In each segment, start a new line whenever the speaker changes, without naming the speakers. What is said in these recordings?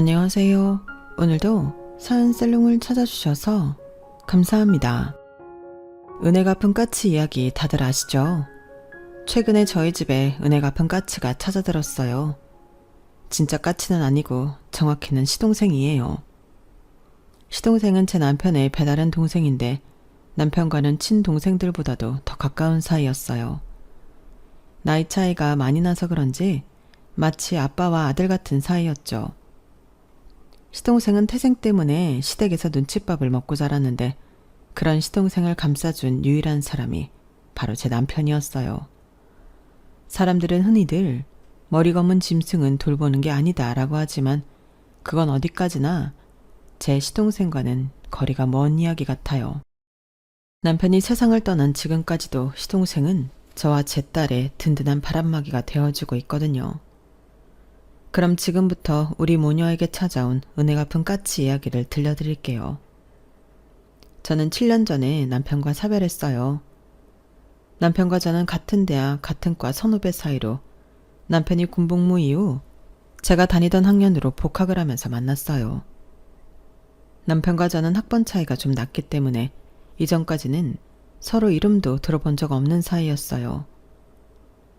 안녕하세요. 오늘도 사연살롱을 찾아주셔서 감사합니다. 은혜 갚은 까치 이야기 다들 아시죠? 최근에 저희 집에 은혜 갚은 까치가 찾아들었어요. 진짜 까치는 아니고 정확히는 시동생이에요. 시동생은 제 남편의 배다른 동생인데 남편과는 친동생들보다도 더 가까운 사이였어요. 나이 차이가 많이 나서 그런지 마치 아빠와 아들 같은 사이였죠. 시동생은 태생 때문에 시댁에서 눈칫밥을 먹고 자랐는데 그런 시동생을 감싸준 유일한 사람이 바로 제 남편이었어요. 사람들은 흔히들 머리 검은 짐승은 돌보는 게 아니다 라고 하지만 그건 어디까지나 제 시동생과는 거리가 먼 이야기 같아요. 남편이 세상을 떠난 지금까지도 시동생은 저와 제 딸의 든든한 바람막이가 되어주고 있거든요. 그럼 지금부터 우리 모녀에게 찾아온 은혜 갚은 까치 이야기를 들려드릴게요. 저는 7년 전에 남편과 사별했어요. 남편과 저는 같은 대학, 같은 과 선후배 사이로 남편이 군복무 이후 제가 다니던 학년으로 복학을 하면서 만났어요. 남편과 저는 학번 차이가 좀 났기 때문에 이전까지는 서로 이름도 들어본 적 없는 사이였어요.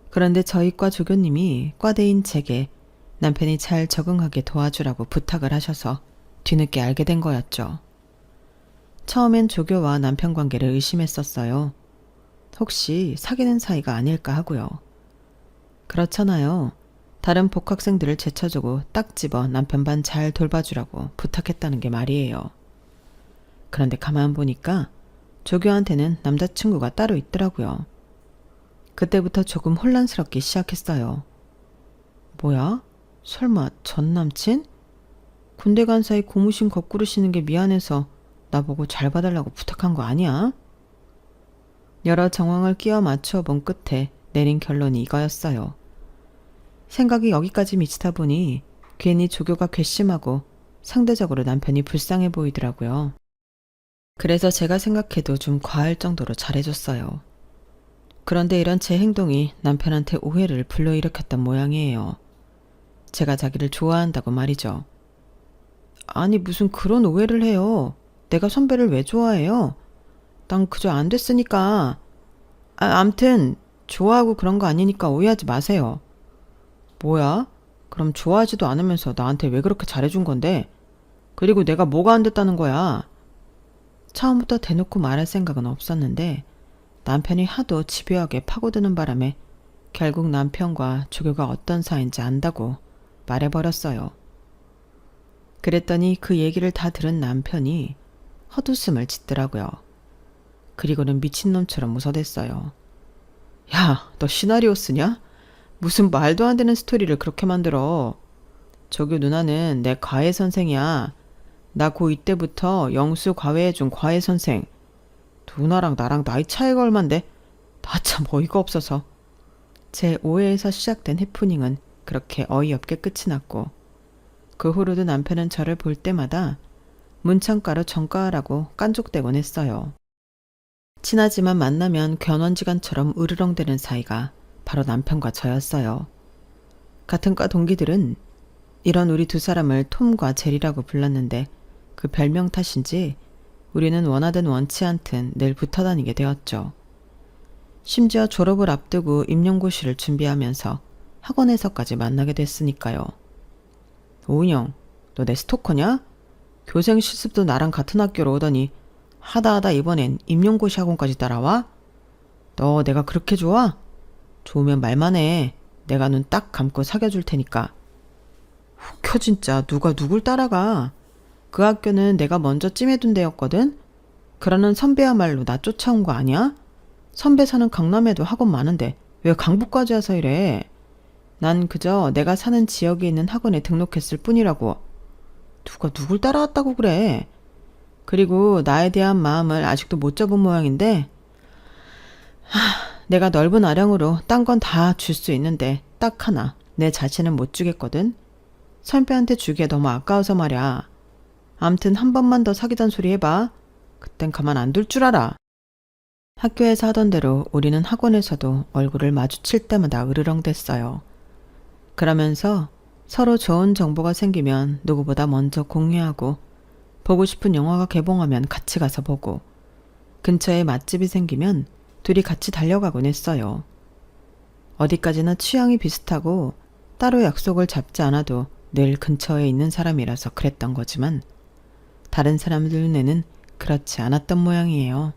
그런데 저희 과 조교님이 과대인 제게 남편이 잘 적응하게 도와주라고 부탁을 하셔서 뒤늦게 알게 된 거였죠. 처음엔 조교와 남편 관계를 의심했었어요. 혹시 사귀는 사이가 아닐까 하고요. 그렇잖아요. 다른 복학생들을 제쳐주고 딱 집어 남편 반 잘 돌봐주라고 부탁했다는 게 말이에요. 그런데 가만 보니까 조교한테는 남자친구가 따로 있더라고요. 그때부터 조금 혼란스럽기 시작했어요. 뭐야? 설마 전 남친? 군대 간 사이 고무신 거꾸로 신는 게 미안해서 나보고 잘 봐달라고 부탁한 거 아니야? 여러 정황을 끼워 맞추어 본 끝에 내린 결론이 이거였어요. 생각이 여기까지 미치다 보니 괜히 조교가 괘씸하고 상대적으로 남편이 불쌍해 보이더라고요. 그래서 제가 생각해도 좀 과할 정도로 잘해줬어요. 그런데 이런 제 행동이 남편한테 오해를 불러일으켰던 모양이에요. 제가 자기를 좋아한다고 말이죠. 아니 무슨 그런 오해를 해요. 내가 선배를 왜 좋아해요? 난 그저 안 됐으니까. 암튼 좋아하고 그런 거 아니니까 오해하지 마세요. 뭐야? 그럼 좋아하지도 않으면서 나한테 왜 그렇게 잘해준 건데? 그리고 내가 뭐가 안 됐다는 거야? 처음부터 대놓고 말할 생각은 없었는데 남편이 하도 집요하게 파고드는 바람에 결국 남편과 조교가 어떤 사이인지 안다고 말해버렸어요. 그랬더니 그 얘기를 다 들은 남편이 헛웃음을 짓더라고요. 그리고는 미친놈처럼 웃어댔어요. 야, 너 시나리오 쓰냐? 무슨 말도 안 되는 스토리를 그렇게 만들어. 조교 누나는 내 과외 선생이야. 나 고2 때부터 영수 과외해준 과외 선생. 누나랑 나랑 나이 차이가 얼만데 나 참 어이가 없어서. 제 오해에서 시작된 해프닝은 그렇게 어이없게 끝이 났고 그 후로도 남편은 저를 볼 때마다 문창가로 정가하라고 깐족대곤 했어요. 친하지만 만나면 견원지간처럼 으르렁대는 사이가 바로 남편과 저였어요. 같은 과 동기들은 이런 우리 두 사람을 톰과 제리라고 불렀는데 그 별명 탓인지 우리는 원하든 원치 않든 늘 붙어다니게 되었죠. 심지어 졸업을 앞두고 임용고시를 준비하면서 학원에서까지 만나게 됐으니까요. 오은영, 너 내 스토커냐? 교생 실습도 나랑 같은 학교로 오더니 하다 이번엔 임용고시 학원까지 따라와? 너 내가 그렇게 좋아? 좋으면 말만 해. 내가 눈 딱 감고 사귀어줄 테니까. 웃겨 진짜. 누가 누굴 따라가. 그 학교는 내가 먼저 찜해둔 데였거든. 그러는 선배야말로 나 쫓아온 거 아니야? 선배 사는 강남에도 학원 많은데 왜 강북까지 와서 이래? 난 그저 내가 사는 지역에 있는 학원에 등록했을 뿐이라고. 누가 누굴 따라왔다고 그래. 그리고 나에 대한 마음을 아직도 못 접은 모양인데 내가 넓은 아량으로 딴 건 다 줄 수 있는데 딱 하나 내 자신은 못 주겠거든. 선배한테 주기에 너무 아까워서 말야. 암튼 한 번만 더 사귀던 소리 해봐. 그땐 가만 안 둘 줄 알아. 학교에서 하던 대로 우리는 학원에서도 얼굴을 마주칠 때마다 으르렁댔어요. 그러면서 서로 좋은 정보가 생기면 누구보다 먼저 공유하고 보고 싶은 영화가 개봉하면 같이 가서 보고 근처에 맛집이 생기면 둘이 같이 달려가곤 했어요. 어디까지나 취향이 비슷하고 따로 약속을 잡지 않아도 늘 근처에 있는 사람이라서 그랬던 거지만 다른 사람들 눈에는 그렇지 않았던 모양이에요.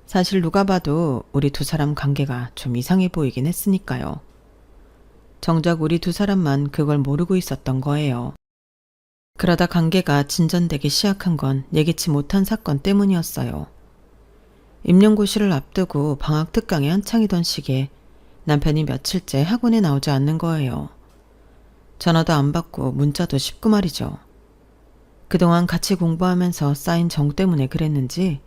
사실 누가 봐도 우리 두 사람 관계가 좀 이상해 보이긴 했으니까요. 정작 우리 두 사람만 그걸 모르고 있었던 거예요. 그러다 관계가 진전되기 시작한 건 예기치 못한 사건 때문이었어요. 임용고시를 앞두고 방학 특강에 한창이던 시기에 남편이 며칠째 학원에 나오지 않는 거예요. 전화도 안 받고 문자도 쉽고 말이죠. 그동안 같이 공부하면서 쌓인 정 때문에 그랬는지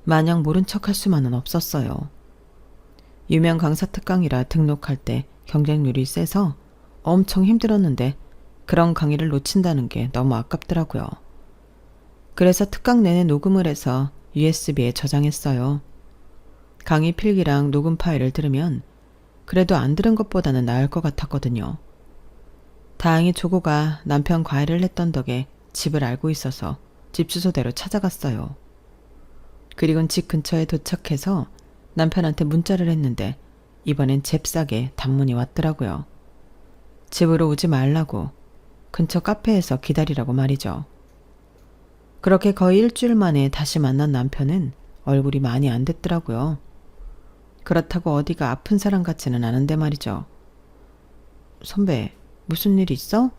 마냥 모른 척할 수만은 없었어요. 유명 강사 특강이라 등록할 때 경쟁률이 세서 엄청 힘들었는데 그런 강의를 놓친다는 게 너무 아깝더라고요. 그래서 특강 내내 녹음을 해서 USB에 저장했어요. 강의 필기랑 녹음 파일을 들으면 그래도 안 들은 것보다는 나을 것 같았거든요. 다행히 조고가 남편 과외를 했던 덕에 집을 알고 있어서 집 주소대로 찾아갔어요. 그리곤 집 근처에 도착해서 남편한테 문자를 했는데 이번엔 잽싸게 단문이 왔더라고요. 집으로 오지 말라고 근처 카페에서 기다리라고 말이죠. 그렇게 거의 일주일 만에 다시 만난 남편은 얼굴이 많이 안 됐더라고요. 그렇다고 어디가 아픈 사람 같지는 않은데 말이죠. 선배, 무슨 일 있어?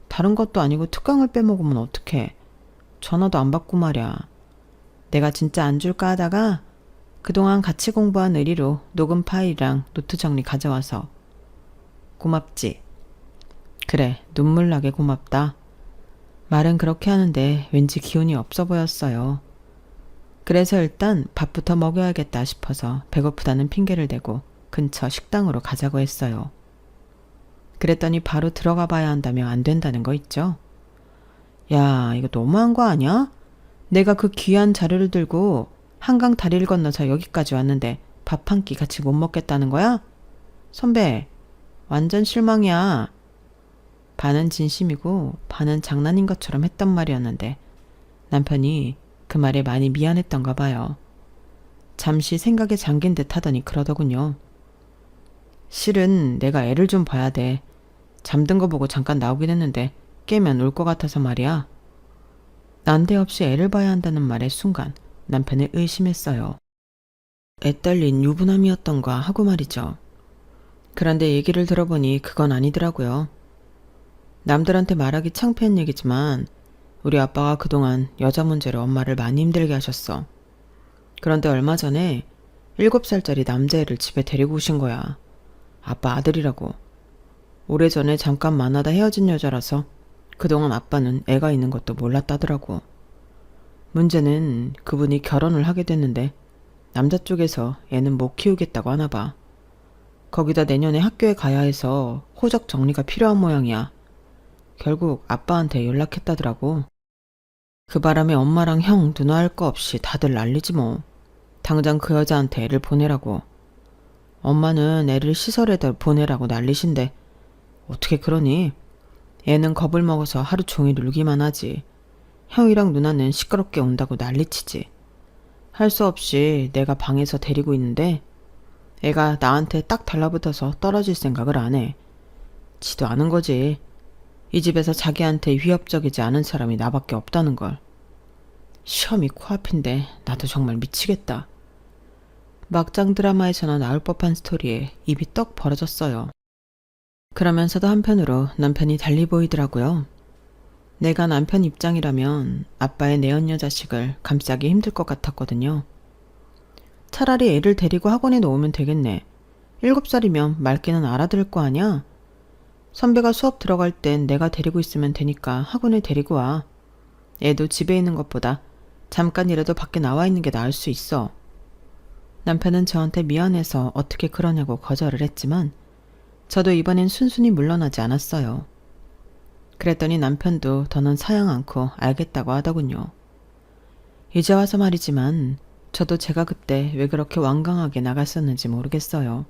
다른 것도 아니고 특강을 빼먹으면 어떡해. 전화도 안 받고 말이야. 내가 진짜 안 줄까 하다가 그동안 같이 공부한 의리로 녹음 파일이랑 노트 정리 가져와서. 고맙지? 그래, 눈물 나게 고맙다. 말은 그렇게 하는데 왠지 기운이 없어 보였어요. 그래서 일단 밥부터 먹여야겠다 싶어서 배고프다는 핑계를 대고 근처 식당으로 가자고 했어요. 그랬더니 바로 들어가 봐야 한다며 안 된다는 거 있죠? 야, 이거 너무한 거 아니야? 내가 그 귀한 자료를 들고 한강 다리를 건너서 여기까지 왔는데 밥 한 끼 같이 못 먹겠다는 거야? 선배, 완전 실망이야. 반은 진심이고 반은 장난인 것처럼 했단 말이었는데 남편이 그 말에 많이 미안했던가 봐요. 잠시 생각에 잠긴 듯 하더니 그러더군요. 실은 내가 애를 좀 봐야 돼. 잠든 거 보고 잠깐 나오긴 했는데 깨면 울 것 같아서 말이야. 난데없이 애를 봐야 한다는 말의 순간 남편을 의심했어요. 애 딸린 유부남이었던가 하고 말이죠. 그런데 얘기를 들어보니 그건 아니더라고요. 남들한테 말하기 창피한 얘기지만 우리 아빠가 그동안 여자 문제로 엄마를 많이 힘들게 하셨어. 그런데 얼마 전에 7살짜리 남자애를 집에 데리고 오신 거야. 아빠 아들이라고. 오래전에 잠깐 만나다 헤어진 여자라서 그동안 아빠는 애가 있는 것도 몰랐다더라고. 문제는 그분이 결혼을 하게 됐는데 남자 쪽에서 애는 못 키우겠다고 하나 봐. 거기다 내년에 학교에 가야 해서 호적 정리가 필요한 모양이야. 결국 아빠한테 연락했다더라고. 그 바람에 엄마랑 형, 누나 할 거 없이 다들 난리지 뭐. 당장 그 여자한테 애를 보내라고. 엄마는 애를 시설에다 보내라고 난리신데 어떻게 그러니? 애는 겁을 먹어서 하루 종일 울기만 하지. 형이랑 누나는 시끄럽게 온다고 난리치지. 할 수 없이 내가 방에서 데리고 있는데 애가 나한테 딱 달라붙어서 떨어질 생각을 안 해. 지도 않은 거지. 이 집에서 자기한테 위협적이지 않은 사람이 나밖에 없다는 걸. 시험이 코앞인데 나도 정말 미치겠다. 막장 드라마에서나 나올 법한 스토리에 입이 떡 벌어졌어요. 그러면서도 한편으로 남편이 달리 보이더라고요. 내가 남편 입장이라면 아빠의 내연녀 자식을 감싸기 힘들 것 같았거든요. 차라리 애를 데리고 학원에 놓으면 되겠네. 7살이면 말귀는 알아들을 거 아냐? 선배가 수업 들어갈 땐 내가 데리고 있으면 되니까 학원에 데리고 와. 애도 집에 있는 것보다 잠깐이라도 밖에 나와 있는 게 나을 수 있어. 남편은 저한테 미안해서 어떻게 그러냐고 거절을 했지만 저도 이번엔 순순히 물러나지 않았어요. 그랬더니 남편도 더는 사양 않고 알겠다고 하더군요. 이제 와서 말이지만 저도 제가 그때 왜 그렇게 완강하게 나갔었는지 모르겠어요.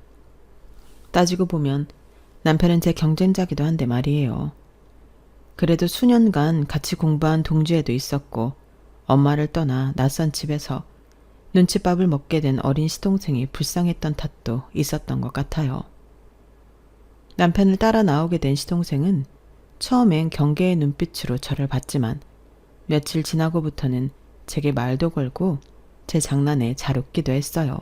따지고 보면 남편은 제 경쟁자기도 한데 말이에요. 그래도 수년간 같이 공부한 동지애도 있었고 엄마를 떠나 낯선 집에서 눈칫밥을 먹게 된 어린 시동생이 불쌍했던 탓도 있었던 것 같아요. 남편을 따라 나오게 된 시동생은 처음엔 경계의 눈빛으로 저를 봤지만 며칠 지나고부터는 제게 말도 걸고 제 장난에 잘 웃기도 했어요.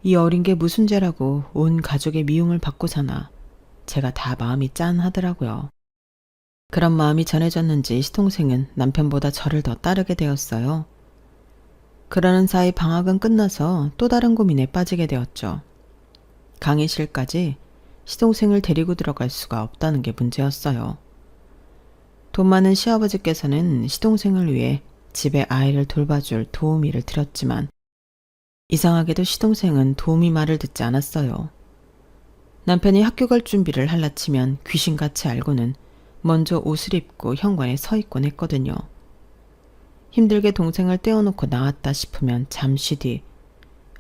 이 어린 게 무슨 죄라고 온 가족의 미움을 받고 사나 제가 다 마음이 짠하더라고요. 그런 마음이 전해졌는지 시동생은 남편보다 저를 더 따르게 되었어요. 그러는 사이 방학은 끝나서 또 다른 고민에 빠지게 되었죠. 강의실까지 시동생을 데리고 들어갈 수가 없다는 게 문제였어요. 돈 많은 시아버지께서는 시동생을 위해 집에 아이를 돌봐줄 도우미를 들였지만 이상하게도 시동생은 도우미 말을 듣지 않았어요. 남편이 학교 갈 준비를 할라치면 귀신같이 알고는 먼저 옷을 입고 현관에 서 있곤 했거든요. 힘들게 동생을 떼어놓고 나왔다 싶으면 잠시 뒤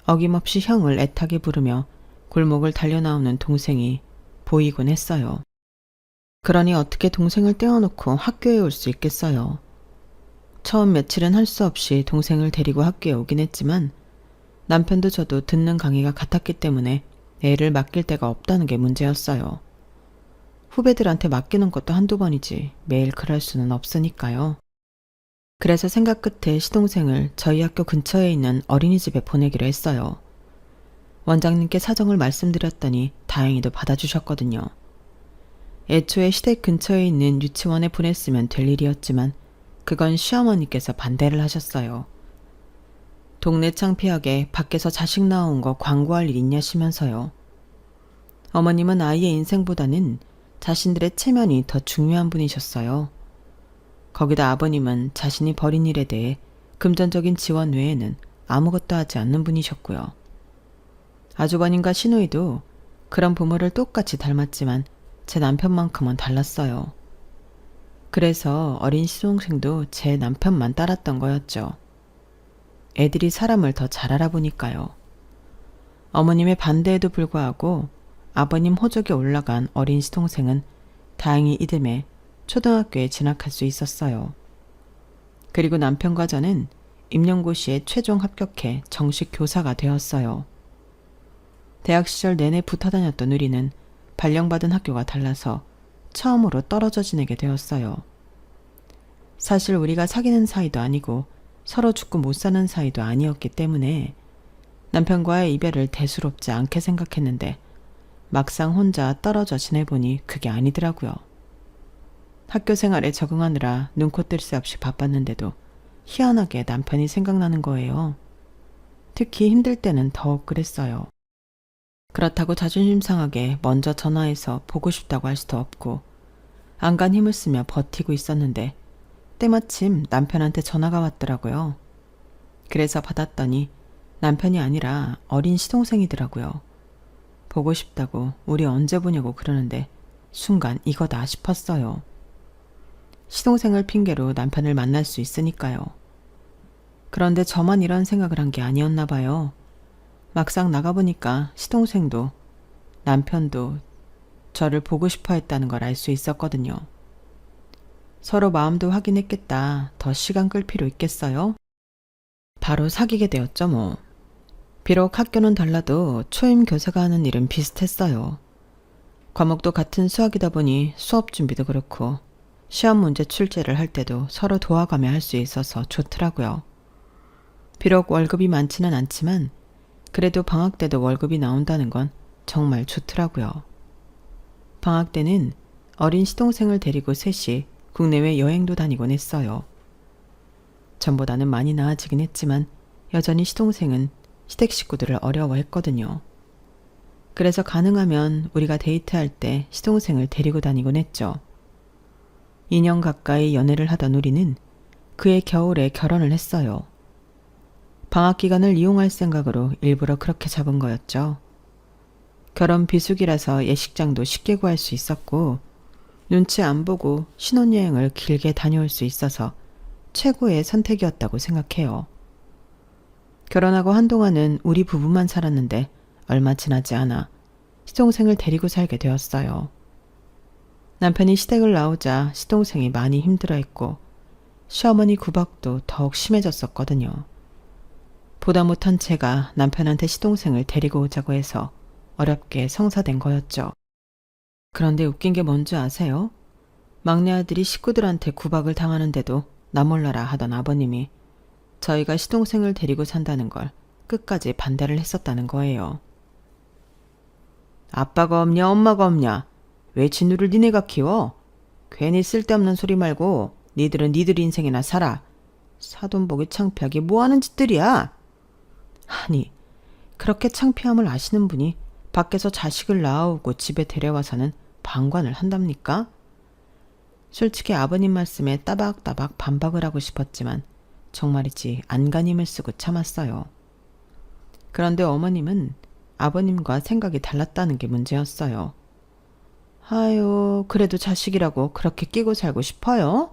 어김없이 형을 애타게 부르며 골목을 달려나오는 동생이 보이곤 했어요. 그러니 어떻게 동생을 떼어놓고 학교에 올 수 있겠어요. 처음 며칠은 할 수 없이 동생을 데리고 학교에 오긴 했지만 남편도 저도 듣는 강의가 같았기 때문에 애를 맡길 데가 없다는 게 문제였어요. 후배들한테 맡기는 것도 한두 번이지 매일 그럴 수는 없으니까요. 그래서 생각 끝에 시동생을 저희 학교 근처에 있는 어린이집에 보내기로 했어요. 원장님께 사정을 말씀드렸더니 다행히도 받아주셨거든요. 애초에 시댁 근처에 있는 유치원에 보냈으면 될 일이었지만 그건 시어머니께서 반대를 하셨어요. 동네 창피하게 밖에서 자식 나온 거 광고할 일 있냐시면서요. 어머님은 아이의 인생보다는 자신들의 체면이 더 중요한 분이셨어요. 거기다 아버님은 자신이 벌인 일에 대해 금전적인 지원 외에는 아무것도 하지 않는 분이셨고요. 아주버님과 시누이도 그런 부모를 똑같이 닮았지만 제 남편만큼은 달랐어요. 그래서 어린 시동생도 제 남편만 따랐던 거였죠. 애들이 사람을 더 잘 알아보니까요. 어머님의 반대에도 불구하고 아버님 호적에 올라간 어린 시동생은 다행히 이듬해 초등학교에 진학할 수 있었어요. 그리고 남편과 저는 임용고시에 최종 합격해 정식 교사가 되었어요. 대학 시절 내내 붙어 다녔던 우리는 발령받은 학교가 달라서 처음으로 떨어져 지내게 되었어요. 사실 우리가 사귀는 사이도 아니고 서로 죽고 못 사는 사이도 아니었기 때문에 남편과의 이별을 대수롭지 않게 생각했는데 막상 혼자 떨어져 지내보니 그게 아니더라고요. 학교 생활에 적응하느라 눈코 뜰 새 없이 바빴는데도 희한하게 남편이 생각나는 거예요. 특히 힘들 때는 더욱 그랬어요. 그렇다고 자존심 상하게 먼저 전화해서 보고 싶다고 할 수도 없고 안간 힘을 쓰며 버티고 있었는데 때마침 남편한테 전화가 왔더라고요. 그래서 받았더니 남편이 아니라 어린 시동생이더라고요. 보고 싶다고 우리 언제 보냐고 그러는데 순간 이거다 싶었어요. 시동생을 핑계로 남편을 만날 수 있으니까요. 그런데 저만 이런 생각을 한 게 아니었나 봐요. 막상 나가보니까 시동생도 남편도 저를 보고 싶어 했다는 걸 알 수 있었거든요. 서로 마음도 확인했겠다. 더 시간 끌 필요 있겠어요? 바로 사귀게 되었죠 뭐. 비록 학교는 달라도 초임 교사가 하는 일은 비슷했어요. 과목도 같은 수학이다 보니 수업 준비도 그렇고 시험 문제 출제를 할 때도 서로 도와가며 할 수 있어서 좋더라고요. 비록 월급이 많지는 않지만 그래도 방학 때도 월급이 나온다는 건 정말 좋더라고요. 방학 때는 어린 시동생을 데리고 셋이 국내외 여행도 다니곤 했어요. 전보다는 많이 나아지긴 했지만 여전히 시동생은 시댁 식구들을 어려워했거든요. 그래서 가능하면 우리가 데이트할 때 시동생을 데리고 다니곤 했죠. 2년 가까이 연애를 하던 우리는 그해 겨울에 결혼을 했어요. 방학 기간을 이용할 생각으로 일부러 그렇게 잡은 거였죠. 결혼 비수기라서 예식장도 쉽게 구할 수 있었고 눈치 안 보고 신혼여행을 길게 다녀올 수 있어서 최고의 선택이었다고 생각해요. 결혼하고 한동안은 우리 부부만 살았는데 얼마 지나지 않아 시동생을 데리고 살게 되었어요. 남편이 시댁을 나오자 시동생이 많이 힘들어했고 시어머니 구박도 더욱 심해졌었거든요. 보다 못한 제가 남편한테 시동생을 데리고 오자고 해서 어렵게 성사된 거였죠. 그런데 웃긴 게 뭔지 아세요? 막내 아들이 식구들한테 구박을 당하는데도 나 몰라라 하던 아버님이 저희가 시동생을 데리고 산다는 걸 끝까지 반대를 했었다는 거예요. 아빠가 없냐 엄마가 없냐? 왜 진우를 니네가 키워? 괜히 쓸데없는 소리 말고 니들은 니들 인생이나 살아. 사돈 보기 창피하게 뭐하는 짓들이야? 아니, 그렇게 창피함을 아시는 분이 밖에서 자식을 낳아오고 집에 데려와서는 방관을 한답니까? 솔직히 아버님 말씀에 따박따박 반박을 하고 싶었지만 정말이지 안간힘을 쓰고 참았어요. 그런데 어머님은 아버님과 생각이 달랐다는 게 문제였어요. 아유, 그래도 자식이라고 그렇게 끼고 살고 싶어요?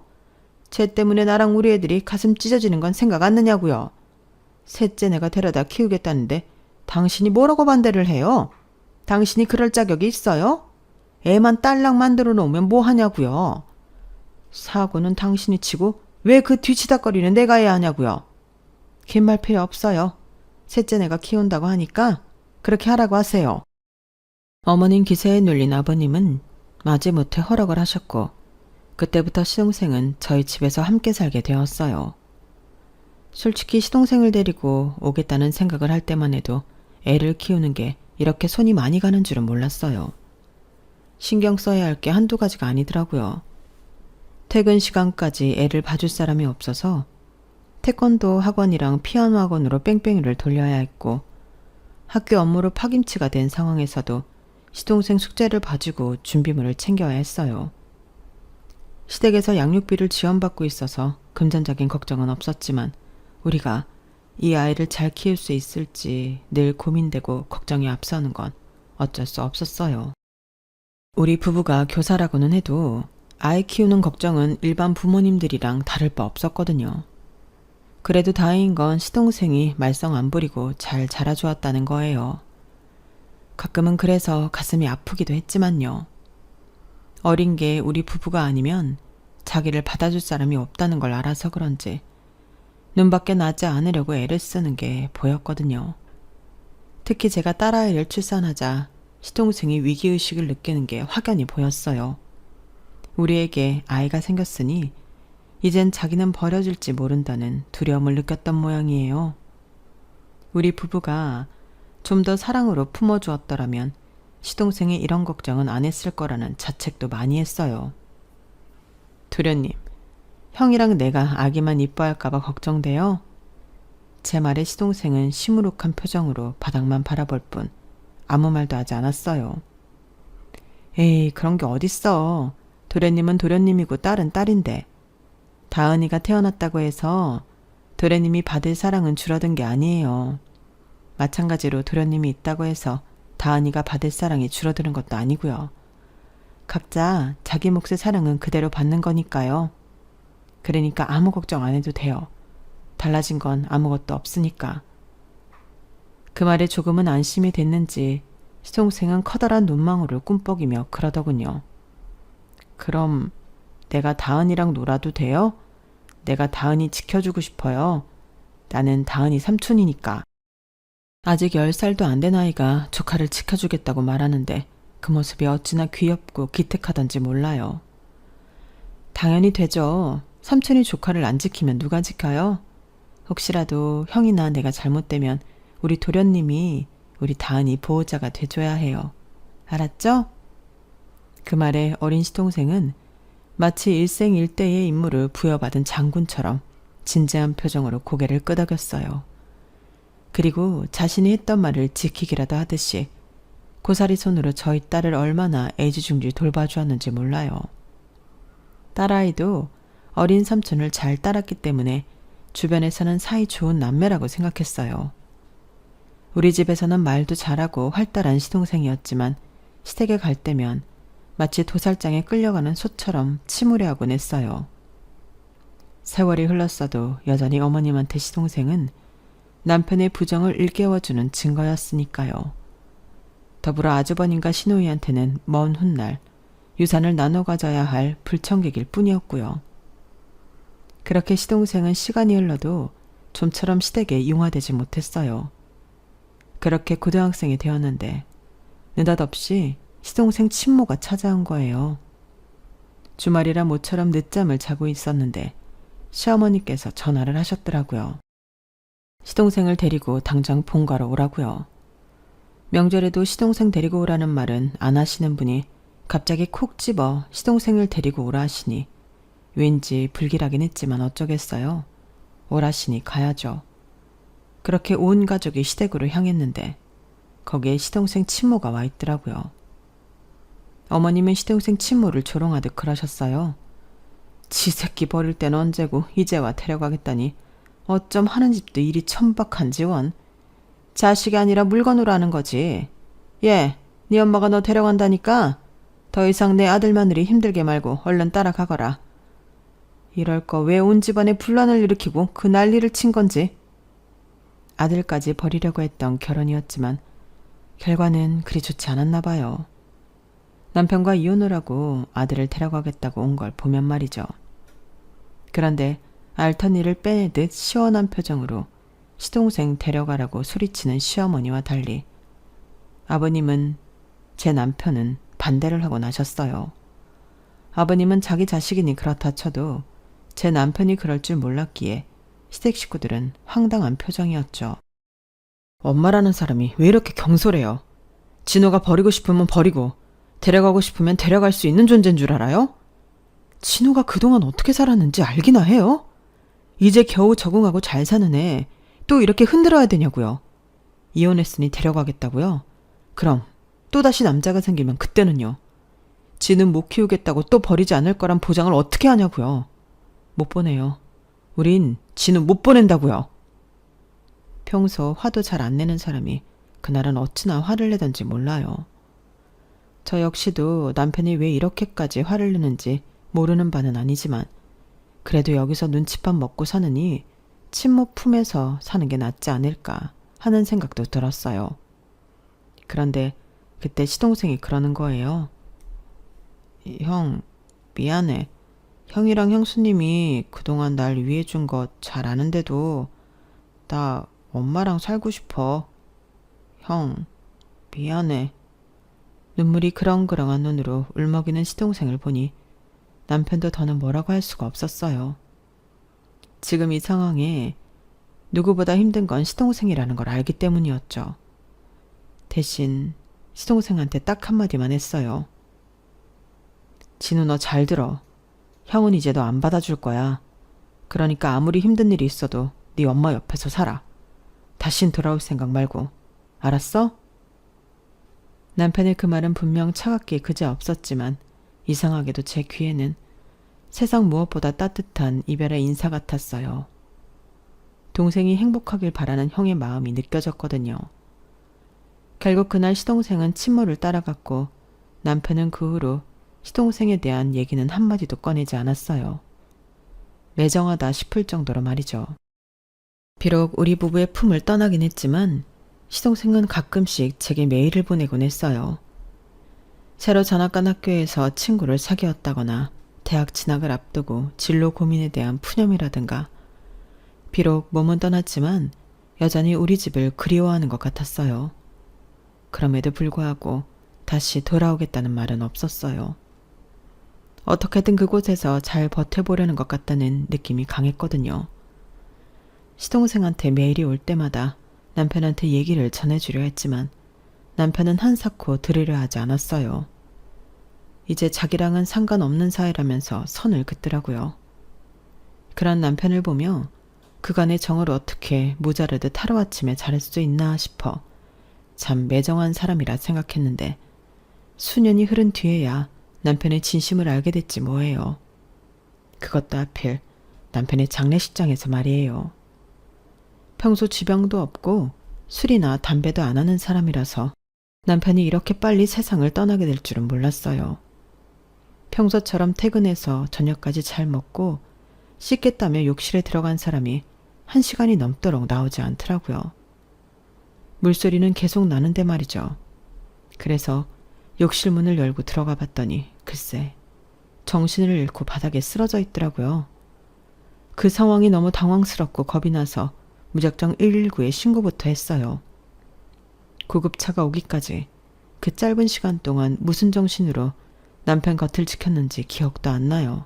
쟤 때문에 나랑 우리 애들이 가슴 찢어지는 건 생각 안 나냐고요. 셋째 내가 데려다 키우겠다는데 당신이 뭐라고 반대를 해요? 당신이 그럴 자격이 있어요? 애만 딸랑 만들어 놓으면 뭐 하냐고요. 사고는 당신이 치고 왜 그 뒤치다거리는 내가 해야 하냐고요. 긴 말 필요 없어요. 셋째 내가 키운다고 하니까 그렇게 하라고 하세요. 어머님 기세에 눌린 아버님은 마지못해 허락을 하셨고 그때부터 시동생은 저희 집에서 함께 살게 되었어요. 솔직히 시동생을 데리고 오겠다는 생각을 할 때만 해도 애를 키우는 게 이렇게 손이 많이 가는 줄은 몰랐어요. 신경 써야 할 게 한두 가지가 아니더라고요. 퇴근 시간까지 애를 봐줄 사람이 없어서 태권도 학원이랑 피아노 학원으로 뺑뺑이를 돌려야 했고 학교 업무로 파김치가 된 상황에서도 시동생 숙제를 봐주고 준비물을 챙겨야 했어요. 시댁에서 양육비를 지원받고 있어서 금전적인 걱정은 없었지만 우리가 이 아이를 잘 키울 수 있을지 늘 고민되고 걱정이 앞서는 건 어쩔 수 없었어요. 우리 부부가 교사라고는 해도 아이 키우는 걱정은 일반 부모님들이랑 다를 바 없었거든요. 그래도 다행인 건 시동생이 말썽 안 부리고 잘 자라주었다는 거예요. 가끔은 그래서 가슴이 아프기도 했지만요. 어린 게 우리 부부가 아니면 자기를 받아줄 사람이 없다는 걸 알아서 그런지 눈밖에 나지 않으려고 애를 쓰는 게 보였거든요. 특히 제가 딸아이를 출산하자 시동생이 위기의식을 느끼는 게 확연히 보였어요. 우리에게 아이가 생겼으니 이젠 자기는 버려질지 모른다는 두려움을 느꼈던 모양이에요. 우리 부부가 좀 더 사랑으로 품어주었더라면 시동생이 이런 걱정은 안 했을 거라는 자책도 많이 했어요. 도련님, 형이랑 내가 아기만 이뻐할까봐 걱정돼요? 제 말에 시동생은 시무룩한 표정으로 바닥만 바라볼 뿐 아무 말도 하지 않았어요. 에이, 그런 게 어딨어. 도련님은 도련님이고 딸은 딸인데 다은이가 태어났다고 해서 도련님이 받을 사랑은 줄어든 게 아니에요. 마찬가지로 도련님이 있다고 해서 다은이가 받을 사랑이 줄어드는 것도 아니고요. 각자 자기 몫의 사랑은 그대로 받는 거니까요. 그러니까 아무 걱정 안 해도 돼요. 달라진 건 아무것도 없으니까. 그 말에 조금은 안심이 됐는지 시동생은 커다란 눈망울을 꿈뻑이며 그러더군요. 그럼 내가 다은이랑 놀아도 돼요? 내가 다은이 지켜주고 싶어요. 나는 다은이 삼촌이니까. 아직 10살도 안 된 아이가 조카를 지켜주겠다고 말하는데 그 모습이 어찌나 귀엽고 기특하던지 몰라요. 당연히 되죠. 삼촌이 조카를 안 지키면 누가 지켜요? 혹시라도 형이나 내가 잘못되면 우리 도련님이 우리 다은이 보호자가 돼줘야 해요. 알았죠? 그 말에 어린 시동생은 마치 일생일대의 임무를 부여받은 장군처럼 진지한 표정으로 고개를 끄덕였어요. 그리고 자신이 했던 말을 지키기라도 하듯이 고사리 손으로 저희 딸을 얼마나 애지중지 돌봐주었는지 몰라요. 딸아이도 어린 삼촌을 잘 따랐기 때문에 주변에서는 사이 좋은 남매라고 생각했어요. 우리 집에서는 말도 잘하고 활달한 시동생이었지만 시댁에 갈 때면 마치 도살장에 끌려가는 소처럼 침울해하곤 했어요. 세월이 흘렀어도 여전히 어머님한테 시동생은 남편의 부정을 일깨워주는 증거였으니까요. 더불어 아주버님과 시노이한테는 먼 훗날 유산을 나눠 가져야 할 불청객일 뿐이었고요. 그렇게 시동생은 시간이 흘러도 좀처럼 시댁에 융화되지 못했어요. 그렇게 고등학생이 되었는데 느닷없이 시동생 친모가 찾아온 거예요. 주말이라 모처럼 늦잠을 자고 있었는데 시어머니께서 전화를 하셨더라고요. 시동생을 데리고 당장 본가로 오라고요. 명절에도 시동생 데리고 오라는 말은 안 하시는 분이 갑자기 콕 집어 시동생을 데리고 오라 하시니 왠지 불길하긴 했지만 어쩌겠어요. 오라시니 가야죠. 그렇게 온 가족이 시댁으로 향했는데 거기에 시동생 친모가 와 있더라고요. 어머님은 시동생 친모를 조롱하듯 그러셨어요. 지 새끼 버릴 땐 언제고 이제 와 데려가겠다니 어쩜 하는 집도 일이 천박한지 원. 자식이 아니라 물건으로 하는 거지. 예, 네 엄마가 너 데려간다니까 더 이상 내 아들 며느리 힘들게 말고 얼른 따라가거라. 이럴 거 왜 온 집안에 분란을 일으키고 그 난리를 친 건지. 아들까지 버리려고 했던 결혼이었지만 결과는 그리 좋지 않았나 봐요. 남편과 이혼을 하고 아들을 데려가겠다고 온 걸 보면 말이죠. 그런데 알턴 일을 빼내듯 시원한 표정으로 시동생 데려가라고 소리치는 시어머니와 달리 아버님은 제 남편은 반대를 하고 나셨어요. 아버님은 자기 자식이니 그렇다 쳐도 제 남편이 그럴 줄 몰랐기에 시댁 식구들은 황당한 표정이었죠. 엄마라는 사람이 왜 이렇게 경솔해요? 진호가 버리고 싶으면 버리고 데려가고 싶으면 데려갈 수 있는 존재인 줄 알아요? 진호가 그동안 어떻게 살았는지 알기나 해요? 이제 겨우 적응하고 잘 사는 애 또 이렇게 흔들어야 되냐고요. 이혼했으니 데려가겠다고요? 그럼 또다시 남자가 생기면 그때는요. 지는 못 키우겠다고 또 버리지 않을 거란 보장을 어떻게 하냐고요. 못 보내요. 우린 진우 못 보낸다고요. 평소 화도 잘 안 내는 사람이 그날은 어찌나 화를 내던지 몰라요. 저 역시도 남편이 왜 이렇게까지 화를 내는지 모르는 바는 아니지만 그래도 여기서 눈칫밥 먹고 사느니 친모 품에서 사는 게 낫지 않을까 하는 생각도 들었어요. 그런데 그때 시동생이 그러는 거예요. 형, 미안해. 형이랑 형수님이 그동안 날 위해 준 거 잘 아는데도 나 엄마랑 살고 싶어. 형, 미안해. 눈물이 그렁그렁한 눈으로 울먹이는 시동생을 보니 남편도 더는 뭐라고 할 수가 없었어요. 지금 이 상황에 누구보다 힘든 건 시동생이라는 걸 알기 때문이었죠. 대신 시동생한테 딱 한마디만 했어요. 진우 너 잘 들어. 형은 이제 너 안 받아줄 거야. 그러니까 아무리 힘든 일이 있어도 네 엄마 옆에서 살아. 다신 돌아올 생각 말고. 알았어? 남편의 그 말은 분명 차갑게 그지없었지만 이상하게도 제 귀에는 세상 무엇보다 따뜻한 이별의 인사 같았어요. 동생이 행복하길 바라는 형의 마음이 느껴졌거든요. 결국 그날 시동생은 친모를 따라갔고 남편은 그 후로 시동생에 대한 얘기는 한마디도 꺼내지 않았어요. 매정하다 싶을 정도로 말이죠. 비록 우리 부부의 품을 떠나긴 했지만 시동생은 가끔씩 제게 메일을 보내곤 했어요. 새로 전학 간 학교에서 친구를 사귀었다거나 대학 진학을 앞두고 진로 고민에 대한 푸념이라든가 비록 몸은 떠났지만 여전히 우리 집을 그리워하는 것 같았어요. 그럼에도 불구하고 다시 돌아오겠다는 말은 없었어요. 어떻게든 그곳에서 잘 버텨보려는 것 같다는 느낌이 강했거든요. 시동생한테 메일이 올 때마다 남편한테 얘기를 전해주려 했지만 남편은 한사코 들으려 하지 않았어요. 이제 자기랑은 상관없는 사이라면서 선을 긋더라고요. 그런 남편을 보며 그간의 정을 어떻게 모자르듯 하루아침에 잘할 수 있나 싶어 참 매정한 사람이라 생각했는데 수년이 흐른 뒤에야 남편의 진심을 알게 됐지 뭐예요. 그것도 하필 남편의 장례식장에서 말이에요. 평소 지병도 없고 술이나 담배도 안 하는 사람이라서 남편이 이렇게 빨리 세상을 떠나게 될 줄은 몰랐어요. 평소처럼 퇴근해서 저녁까지 잘 먹고 씻겠다며 욕실에 들어간 사람이 1시간이 넘도록 나오지 않더라고요. 물소리는 계속 나는데 말이죠. 그래서 욕실 문을 열고 들어가 봤더니 글쎄 정신을 잃고 바닥에 쓰러져 있더라고요. 그 상황이 너무 당황스럽고 겁이 나서 무작정 119에 신고부터 했어요. 구급차가 오기까지 그 짧은 시간 동안 무슨 정신으로 남편 곁을 지켰는지 기억도 안 나요.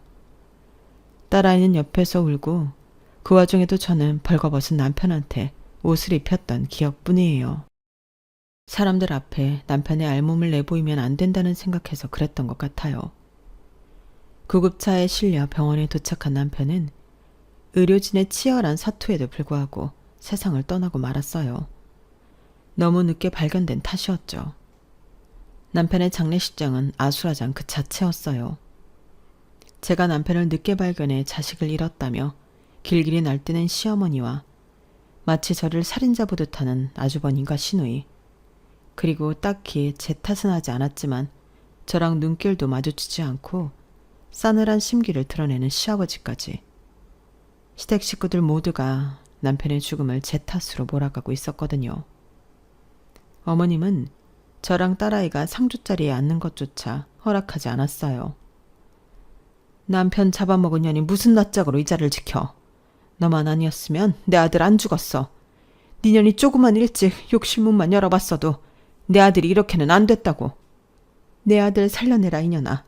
딸아이는 옆에서 울고 그 와중에도 저는 벌거벗은 남편한테 옷을 입혔던 기억뿐이에요. 사람들 앞에 남편의 알몸을 내보이면 안 된다는 생각해서 그랬던 것 같아요. 구급차에 실려 병원에 도착한 남편은 의료진의 치열한 사투에도 불구하고 세상을 떠나고 말았어요. 너무 늦게 발견된 탓이었죠. 남편의 장례식장은 아수라장 그 자체였어요. 제가 남편을 늦게 발견해 자식을 잃었다며 길길이 날뛰는 시어머니와 마치 저를 살인자 보듯 하는 아주버님과 시누이, 그리고 딱히 제 탓은 하지 않았지만 저랑 눈길도 마주치지 않고 싸늘한 심기를 드러내는 시아버지까지. 시댁 식구들 모두가 남편의 죽음을 제 탓으로 몰아가고 있었거든요. 어머님은 저랑 딸아이가 상주자리에 앉는 것조차 허락하지 않았어요. 남편 잡아먹은 년이 무슨 낯짝으로 이 자리를 지켜. 너만 아니었으면 내 아들 안 죽었어. 네 년이 조금만 일찍 욕실문만 열어봤어도 내 아들이 이렇게는 안 됐다고. 내 아들 살려내라 이년아.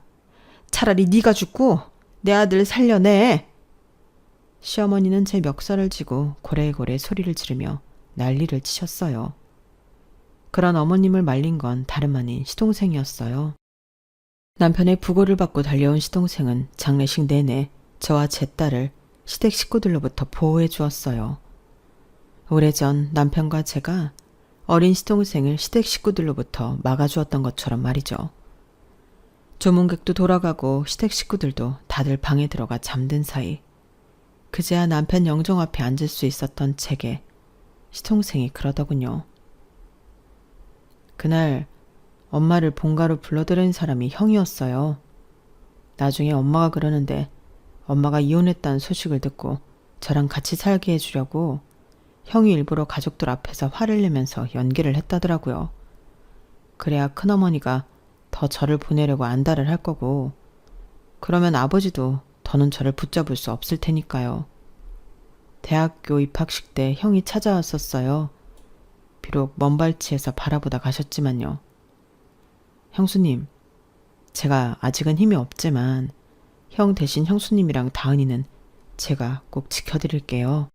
차라리 네가 죽고 내 아들 살려내. 시어머니는 제 멱살을 쥐고 고래고래 소리를 지르며 난리를 치셨어요. 그런 어머님을 말린 건 다름 아닌 시동생이었어요. 남편의 부고를 받고 달려온 시동생은 장례식 내내 저와 제 딸을 시댁 식구들로부터 보호해 주었어요. 오래전 남편과 제가 어린 시동생을 시댁 식구들로부터 막아주었던 것처럼 말이죠. 조문객도 돌아가고 시댁 식구들도 다들 방에 들어가 잠든 사이 그제야 남편 영정 앞에 앉을 수 있었던 제게 시동생이 그러더군요. 그날 엄마를 본가로 불러들인 사람이 형이었어요. 나중에 엄마가 그러는데 엄마가 이혼했다는 소식을 듣고 저랑 같이 살게 해주려고 형이 일부러 가족들 앞에서 화를 내면서 연기를 했다더라고요. 그래야 큰어머니가 더 저를 보내려고 안달을 할 거고, 그러면 아버지도 더는 저를 붙잡을 수 없을 테니까요. 대학교 입학식 때 형이 찾아왔었어요. 비록 먼 발치에서 바라보다 가셨지만요. 형수님, 제가 아직은 힘이 없지만 형 대신 형수님이랑 다은이는 제가 꼭 지켜드릴게요.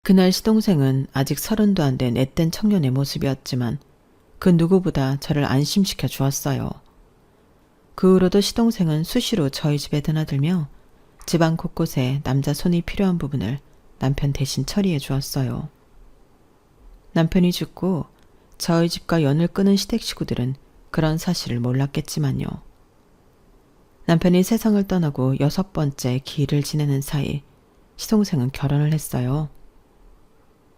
그날 시동생은 아직 30도 안 된 앳된 청년의 모습이었지만 그 누구보다 저를 안심시켜 주었어요. 그 후로도 시동생은 수시로 저희 집에 드나들며 집안 곳곳에 남자 손이 필요한 부분을 남편 대신 처리해 주었어요. 남편이 죽고 저희 집과 연을 끊은 시댁 식구들은 그런 사실을 몰랐겠지만요. 남편이 세상을 떠나고 6번째 기일을 지내는 사이 시동생은 결혼을 했어요.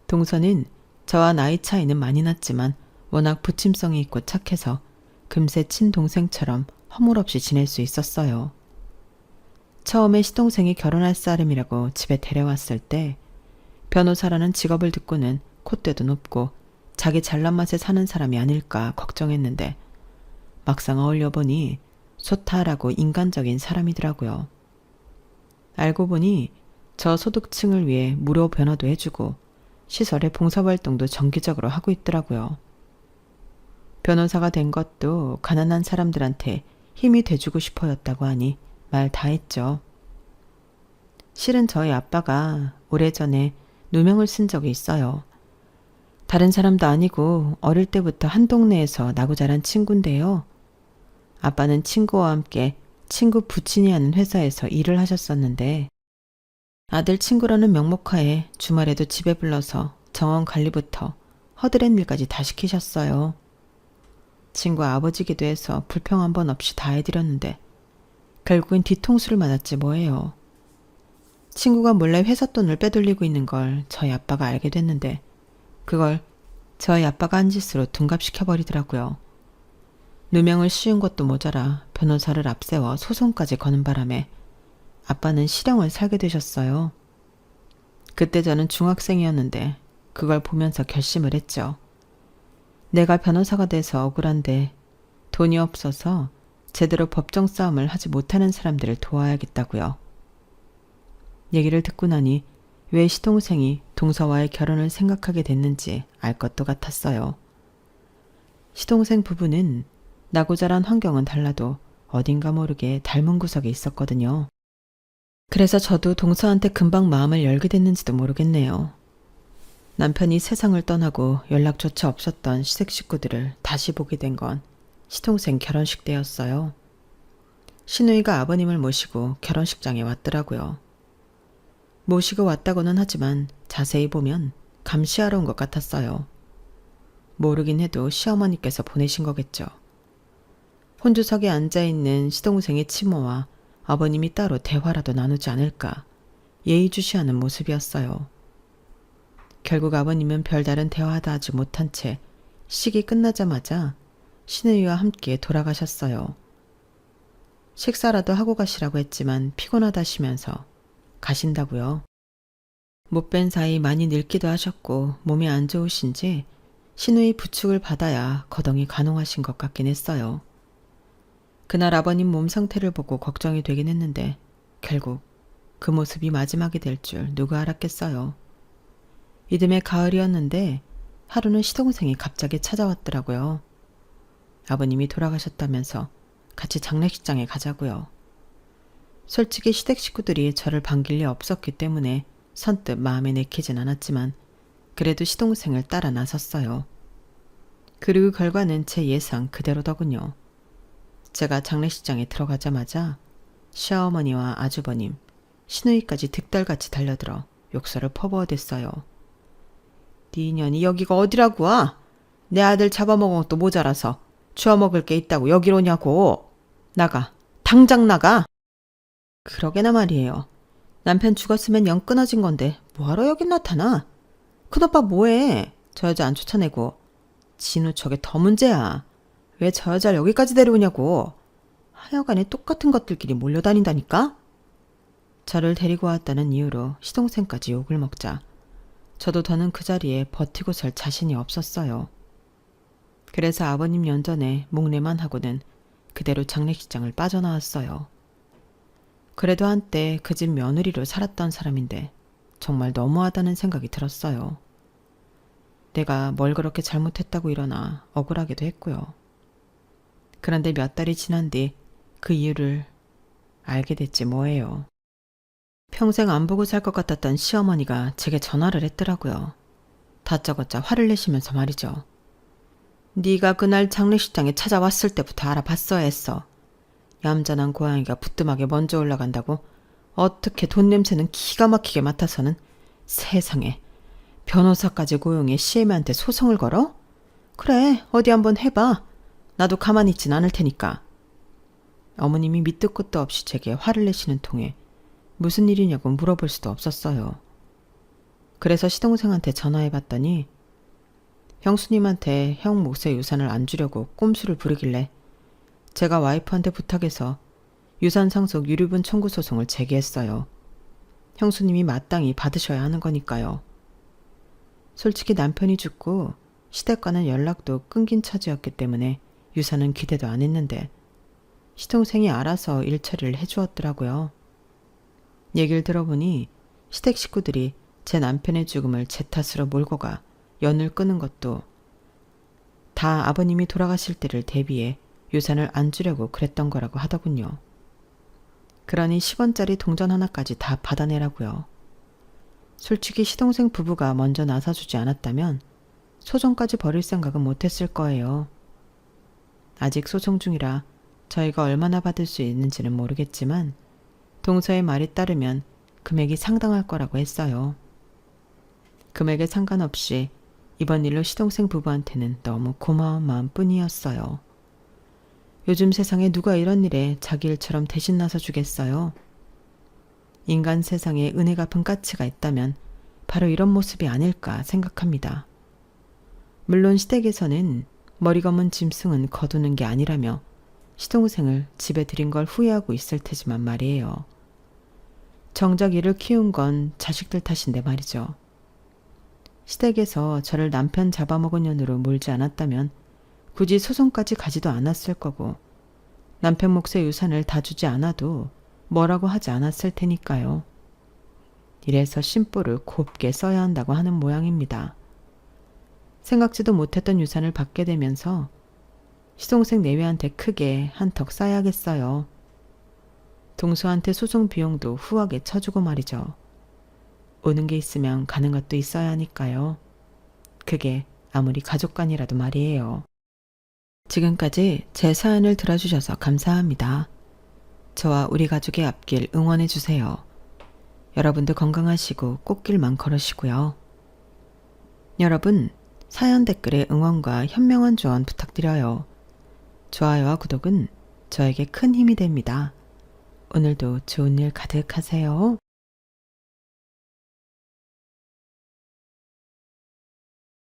동서는 저와 나이 차이는 많이 났지만 워낙 부침성이 있고 착해서 금세 친동생처럼 허물없이 지낼 수 있었어요. 처음에 시동생이 결혼할 사람이라고 집에 데려왔을 때 변호사라는 직업을 듣고는 콧대도 높고 자기 잘난 맛에 사는 사람이 아닐까 걱정했는데 막상 어울려보니 소탈하고 인간적인 사람이더라고요. 알고 보니 저소득층을 위해 무료 변호도 해주고 시설의 봉사활동도 정기적으로 하고 있더라고요. 변호사가 된 것도 가난한 사람들한테 힘이 돼주고 싶어였다고 하니 말 다 했죠. 실은 저희 아빠가 오래전에 누명을 쓴 적이 있어요. 다른 사람도 아니고 어릴 때부터 한 동네에서 나고 자란 친구인데요. 아빠는 친구와 함께 친구 부친이 하는 회사에서 일을 하셨었는데 아들 친구라는 명목하에 주말에도 집에 불러서 정원 관리부터 허드렛 일까지 다 시키셨어요. 친구 아버지기도 해서 불평 한 번 없이 다 해드렸는데 결국엔 뒤통수를 맞았지 뭐예요. 친구가 몰래 회사 돈을 빼돌리고 있는 걸 저희 아빠가 알게 됐는데 그걸 저희 아빠가 한 짓으로 둔갑시켜버리더라고요. 누명을 씌운 것도 모자라 변호사를 앞세워 소송까지 거는 바람에 아빠는 실형을 살게 되셨어요. 그때 저는 중학생이었는데 그걸 보면서 결심을 했죠. 내가 변호사가 돼서 억울한데 돈이 없어서 제대로 법정 싸움을 하지 못하는 사람들을 도와야겠다고요. 얘기를 듣고 나니 왜 시동생이 동서와의 결혼을 생각하게 됐는지 알 것도 같았어요. 시동생 부부는 나고 자란 환경은 달라도 어딘가 모르게 닮은 구석이 있었거든요. 그래서 저도 동서한테 금방 마음을 열게 됐는지도 모르겠네요. 남편이 세상을 떠나고 연락조차 없었던 시댁 식구들을 다시 보게 된 건 시동생 결혼식 때였어요. 시누이가 아버님을 모시고 결혼식장에 왔더라고요. 모시고 왔다고는 하지만 자세히 보면 감시하러 온 것 같았어요. 모르긴 해도 시어머니께서 보내신 거겠죠. 혼주석에 앉아있는 시동생의 치모와 아버님이 따로 대화라도 나누지 않을까 예의주시하는 모습이었어요. 결국 아버님은 별다른 대화도 하지 못한 채 식이 끝나자마자 시누이와 함께 돌아가셨어요. 식사라도 하고 가시라고 했지만 피곤하다시면서 가신다고요. 못 뵌 사이 많이 늙기도 하셨고 몸이 안 좋으신지 시누이 부축을 받아야 거동이 가능하신 것 같긴 했어요. 그날 아버님 몸 상태를 보고 걱정이 되긴 했는데 결국 그 모습이 마지막이 될 줄 누가 알았겠어요. 이듬해 가을이었는데 하루는 시동생이 갑자기 찾아왔더라고요. 아버님이 돌아가셨다면서 같이 장례식장에 가자고요. 솔직히 시댁 식구들이 저를 반길 리 없었기 때문에 선뜻 마음에 내키진 않았지만 그래도 시동생을 따라 나섰어요. 그리고 결과는 제 예상 그대로더군요. 제가 장례식장에 들어가자마자 시어머니와 아주버님, 시누이까지 득달같이 달려들어 욕설을 퍼부어댔어요. 네 년이 여기가 어디라고 와? 내 아들 잡아먹은 것도 모자라서 주워먹을 게 있다고 여기로 오냐고. 나가. 당장 나가. 그러게나 말이에요. 남편 죽었으면 영 끊어진 건데 뭐하러 여긴 나타나? 큰오빠 뭐해? 저 여자 안 쫓아내고. 진우 저게 더 문제야. 왜 저 여자를 여기까지 데려오냐고. 하여간에 똑같은 것들끼리 몰려다닌다니까? 저를 데리고 왔다는 이유로 시동생까지 욕을 먹자 저도 더는 그 자리에 버티고 설 자신이 없었어요. 그래서 아버님 연전에 목례만 하고는 그대로 장례식장을 빠져나왔어요. 그래도 한때 그 집 며느리로 살았던 사람인데 정말 너무하다는 생각이 들었어요. 내가 뭘 그렇게 잘못했다고 일어나 억울하기도 했고요. 그런데 몇 달이 지난 뒤 그 이유를 알게 됐지 뭐예요. 평생 안 보고 살 것 같았던 시어머니가 제게 전화를 했더라고요. 다짜고짜 화를 내시면서 말이죠. 네가 그날 장례식장에 찾아왔을 때부터 알아봤어야 했어. 얌전한 고양이가 부뚜막에 먼저 올라간다고 어떻게 돈 냄새는 기가 막히게 맡아서는 세상에 변호사까지 고용해 시애미한테 소송을 걸어? 그래 어디 한번 해봐. 나도 가만히 있진 않을 테니까. 어머님이 밑도 끝도 없이 제게 화를 내시는 통에 무슨 일이냐고 물어볼 수도 없었어요. 그래서 시동생한테 전화해봤더니 형수님한테 형 몫의 유산을 안 주려고 꼼수를 부리길래 제가 와이프한테 부탁해서 유산 상속 유류분 청구 소송을 제기했어요. 형수님이 마땅히 받으셔야 하는 거니까요. 솔직히 남편이 죽고 시댁과는 연락도 끊긴 처지였기 때문에 유산은 기대도 안 했는데 시동생이 알아서 일처리를 해주었더라고요. 얘기를 들어보니 시댁 식구들이 제 남편의 죽음을 제 탓으로 몰고 가 연을 끄는 것도 다 아버님이 돌아가실 때를 대비해 유산을 안 주려고 그랬던 거라고 하더군요. 그러니 10원짜리 동전 하나까지 다 받아내라고요. 솔직히 시동생 부부가 먼저 나서주지 않았다면 소송까지 벌일 생각은 못했을 거예요. 아직 소송 중이라 저희가 얼마나 받을 수 있는지는 모르겠지만 동서의 말에 따르면 금액이 상당할 거라고 했어요. 금액에 상관없이 이번 일로 시동생 부부한테는 너무 고마운 마음뿐이었어요. 요즘 세상에 누가 이런 일에 자기 일처럼 대신 나서 주겠어요? 인간 세상에 은혜 갚은 가치가 있다면 바로 이런 모습이 아닐까 생각합니다. 물론 시댁에서는 머리 검은 짐승은 거두는 게 아니라며 시동생을 집에 들인 걸 후회하고 있을 테지만 말이에요. 정작 이를 키운 건 자식들 탓인데 말이죠. 시댁에서 저를 남편 잡아먹은 년으로 몰지 않았다면 굳이 소송까지 가지도 않았을 거고 남편 몫의 유산을 다 주지 않아도 뭐라고 하지 않았을 테니까요. 이래서 심보를 곱게 써야 한다고 하는 모양입니다. 생각지도 못했던 유산을 받게 되면서 시동생 내외한테 크게 한턱 쏴야겠어요. 동서한테 소송 비용도 후하게 쳐주고 말이죠. 오는 게 있으면 가는 것도 있어야 하니까요. 그게 아무리 가족간이라도 말이에요. 지금까지 제 사연을 들어주셔서 감사합니다. 저와 우리 가족의 앞길 응원해주세요. 여러분도 건강하시고 꽃길만 걸으시고요. 여러분, 사연 댓글에 응원과 현명한 조언 부탁드려요. 좋아요와 구독은 저에게 큰 힘이 됩니다. 오늘도 좋은 일 가득하세요.